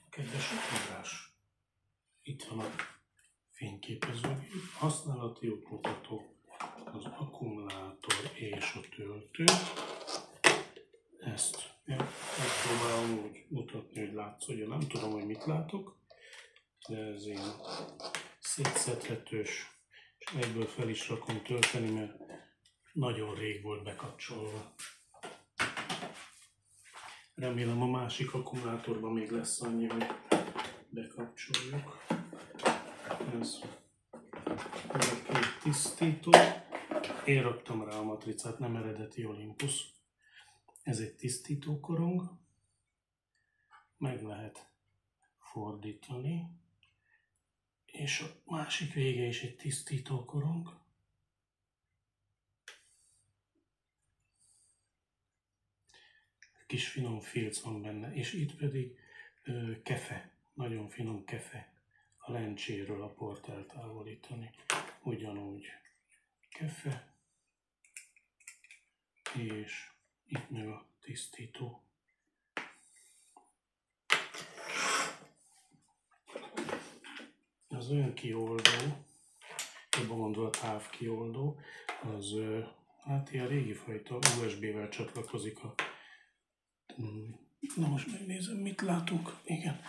Kedves András, itt van a fényképezőgép, használati útmutató, az akkumulátor és a töltő. Ezt próbálom úgy mutatni, hogy látszódjon. Nem tudom, hogy mit látok, de ez ilyen szétszedhetős, és egyből fel is rakom tölteni, mert nagyon rég volt bekapcsolva. Remélem a másik akkumulátorban még lesz annyi, hogy bekapcsoljuk. Ez a két tisztító. Én raktam rá a matricát, nem eredeti Olympus. Ez egy tisztítókorong. Meg lehet fordítani. És a másik vége is egy tisztítókorong. Kis finom filc van benne, és itt pedig kefe, nagyon finom kefe a lencséről a port eltávolítani. Ugyanúgy kefe, és itt meg a tisztító. Az önkioldó, jobban mondva a távkioldó, az hát ilyen régi fajta USB-vel csatlakozik a... Na most megnézem, mit látunk. Igen,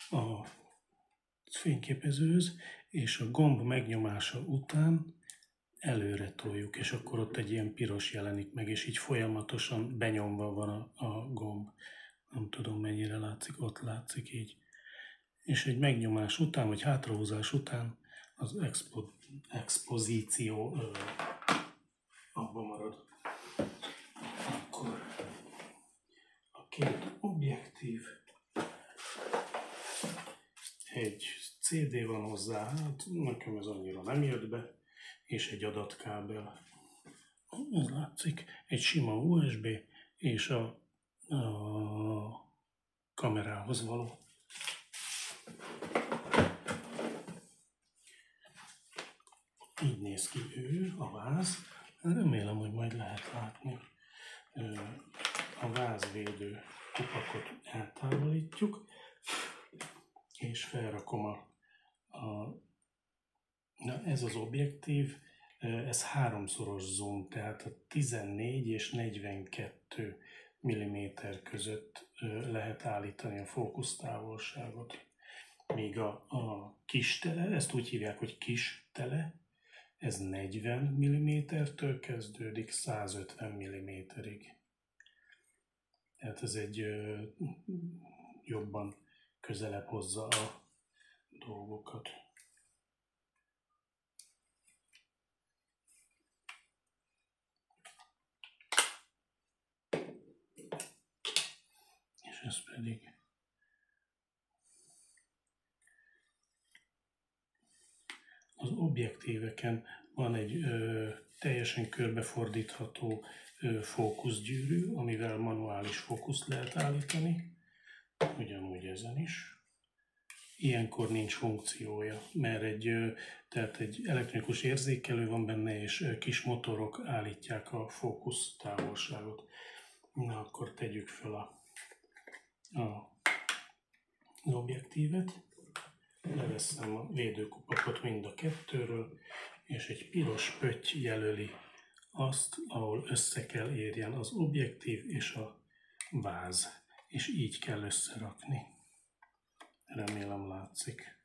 a fényképezőhöz, és a gomb megnyomása után előre toljuk, és akkor ott egy ilyen piros jelenik meg, és így folyamatosan benyomva van a gomb. Nem tudom, mennyire látszik, ott látszik így. És egy megnyomás után, vagy hátrahúzás után az expozíció abban marad. Akkor a két objektív, egy CD van hozzá, hát nekem ez annyira nem jött be, és egy adatkábel. Ez látszik, egy sima USB, és a kamerához való. Így néz ki ő, a váz. Remélem, hogy majd lehet látni. A vázvédő kupakot eltávolítjuk, és felrakom na ez az objektív, ez háromszoros zoom, tehát a 14 és 42 mm között lehet állítani a fókusztávolságot. Míg a kis tele, ezt úgy hívják, hogy kis tele, ez 40 mm-től kezdődik 150 mm-ig. Tehát ez egy jobban közelebb hozza a dolgokat. És ez pedig az objektíveken van egy teljesen körbefordítható fókuszgyűrű, amivel manuális fókuszt lehet állítani, ugyanúgy ezen is. Ilyenkor nincs funkciója, mert tehát egy elektronikus érzékelő van benne, és kis motorok állítják a fókusz távolságot. Na, akkor tegyük fel az objektívet. Leveszem a védőkupakot mind a kettőről, és egy piros pötty jelöli azt, ahol össze kell érjen az objektív és a váz. És így kell összerakni. Remélem látszik.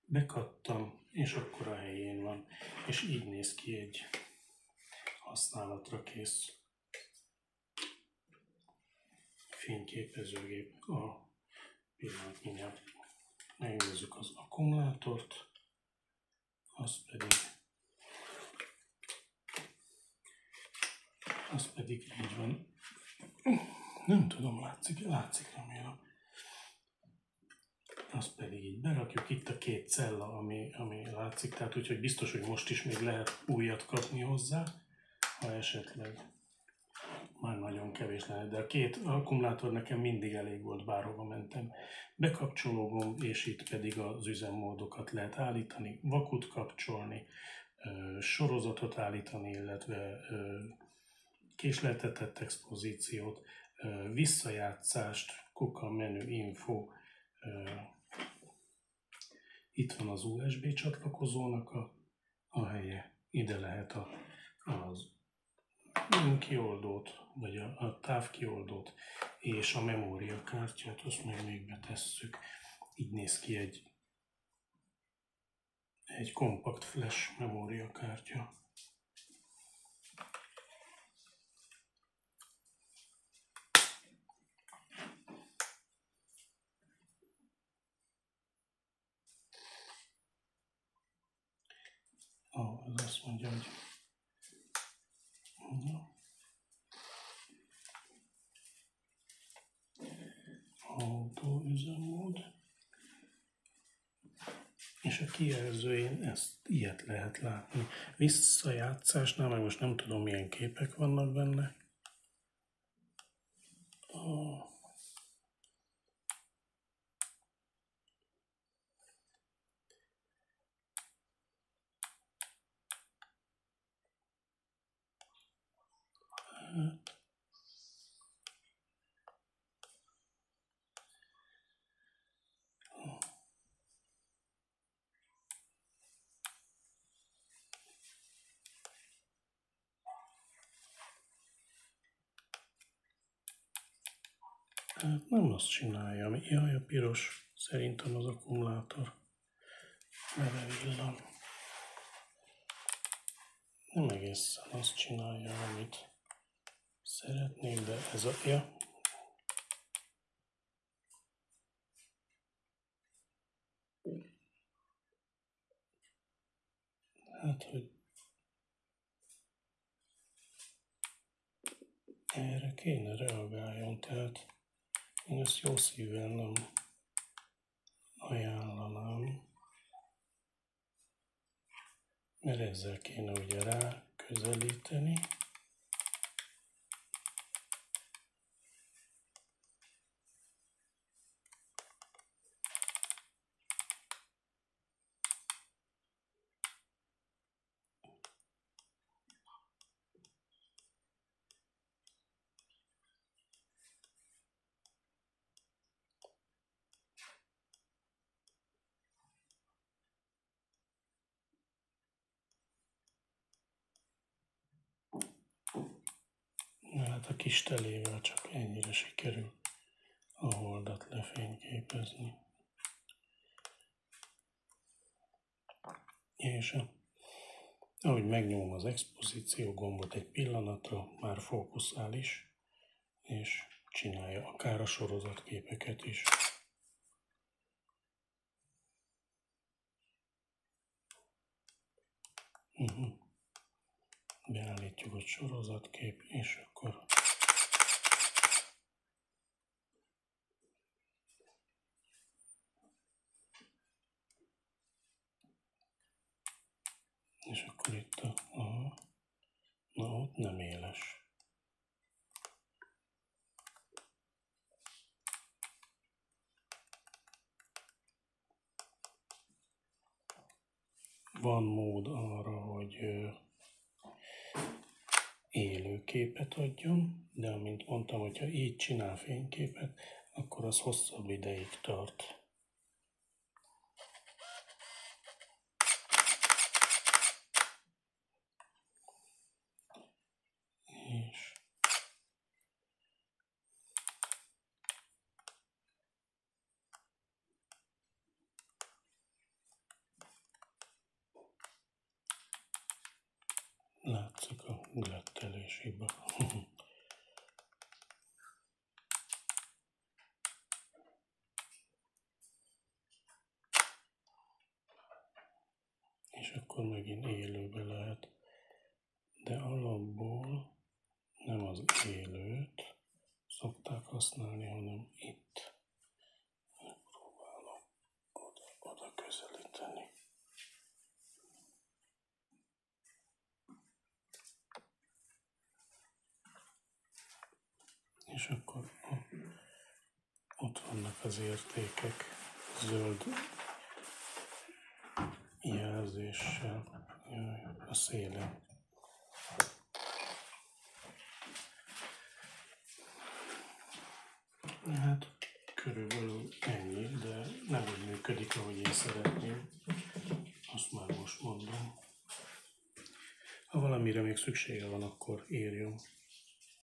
Bekattam, és akkor a helyén van. És így néz ki egy használatra kész fényképezőgép. A pillanat mindjárt megnézzük az akkumulátort, az pedig így van. Nem tudom, látszik, remélem. Azt pedig így berakjuk, itt a két cella, ami látszik, tehát úgyhogy biztos, hogy most is még lehet újat kapni hozzá, ha esetleg már nagyon kevés lenne, de a két akkumulátor nekem mindig elég volt, bárhova mentem. Bekapcsoló gomb, és itt pedig az üzemmódokat lehet állítani, vakut kapcsolni, sorozatot állítani, illetve késleltetett expozíciót, visszajátszást, Kuka menu info. Itt van az USB csatlakozónak a helye. Ide lehet az kioldót, vagy a távkioldót és a memóriakártyát, azt még betesszük. Így néz ki egy kompakt flash memóriakártya. Ez azt mondja, hogy autó üzemmód. És a kijelzőjén ilyet lehet látni. Visszajátszásnál, meg most nem tudom, milyen képek vannak benne. Hát nem azt csinálja, ami jaj, a piros, szerintem az akkumulátor neve villan. Nem egészen azt csinálja, amit szeretnék, de ez a... Ja. Hát, hogy erre kéne reagáljon, tehát én ezt jó szívvel nem ajánlanám, mert ezzel kéne ugye rá közelíteni. Hát a kis telével csak ennyire sikerül a holdat lefényképezni. És ahogy megnyomom az expozíció gombot egy pillanatra, már fókuszál is, és csinálja akár a sorozatképeket is. Beállítjuk a sorozatkép, és akkor itt na ott nem éles. Van mód arra, hogy élő képet adjon, de amint mondtam, hogyha így csinál fényképet, akkor az hosszabb ideig tart. És látszik a glettelés hiba. És akkor megint élőbe lehet. De alapból nem az élőt szokták használni, hanem itt. Próbálom oda közelíteni. És akkor ott vannak az értékek zöld jelzéssel a szélen. Hát körülbelül ennyi, de nem úgy működik, ahogy én szeretném. Azt már most mondom. Ha valamire még szüksége van, akkor írjon.